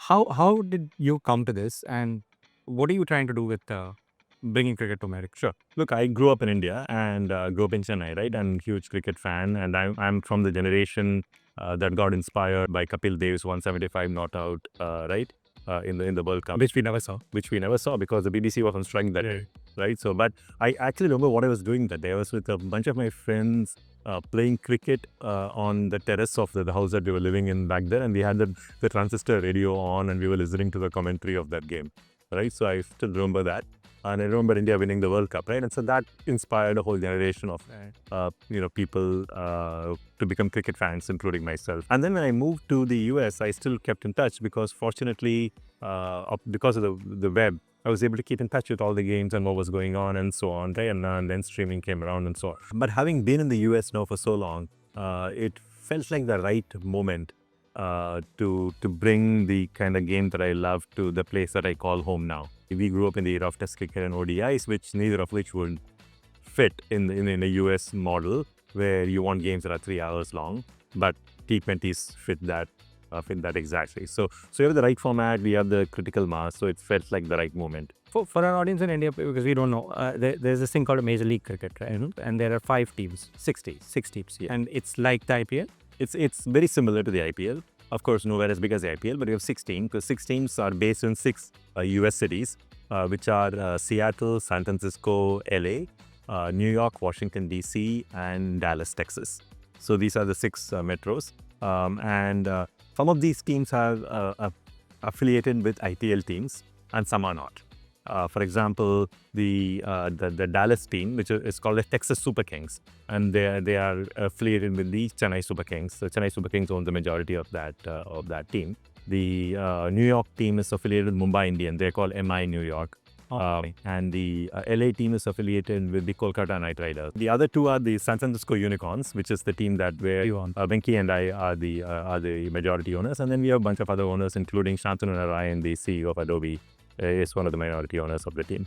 how did you come to this, and what are you trying to do with bringing cricket to America? Sure. Look, I grew up in India and grew up in Chennai, right? I'm a huge cricket fan, and I'm from the generation that got inspired by Kapil Dev's 175 not out, right? In the World Cup, Which we never saw. which we never saw because the BBC wasn't striking that day, right? So, but I actually remember what I was doing that day. I was with a bunch of my friends playing cricket on the terrace of the house that we were living in back then, and we had the transistor radio on, and we were listening to the commentary of that game, right? So I still remember that. And I remember India winning the World Cup, right? And so that inspired a whole generation of, people to become cricket fans, including myself. And then when I moved to the US, I still kept in touch because fortunately, because of the web, I was able to keep in touch with all the games and what was going on and so on, right? And then streaming came around and so on. But having been in the US now for so long, it felt like the right moment to bring the kind of game that I love to the place that I call home now. We grew up in the era of Test cricket and ODIs, which neither of which would fit in a US model where you want games that are 3 hours long, but T20s fit that exactly. So you have the right format, we have the critical mass, so it felt like the right moment. For our audience in India, because we don't know, there's this thing called a Major League Cricket, right? And there are 5 teams, 6 teams, Yeah. and it's like the IPL. It's very similar to the IPL. Of course, nowhere as big as the IPL, but you have 16 because 6 teams are based in 6 US cities, which are Seattle, San Francisco, LA, New York, Washington, DC, and Dallas, Texas. So these are the 6 metros. And some of these teams are affiliated with IPL teams and some are not. For example, the Dallas team, which is called the Texas Super Kings, and they are affiliated with the Chennai Super Kings. So Chennai Super Kings own the majority of that team. The New York team is affiliated with Mumbai Indians. They're called MI New York. And the LA team is affiliated with the Kolkata Knight Riders. The other 2 are the San Francisco Unicorns, which is the team that where Venki and I are the majority owners. And then we have a bunch of other owners, including Shantanu Narayan, the CEO of Adobe, is one of the minority owners of the team.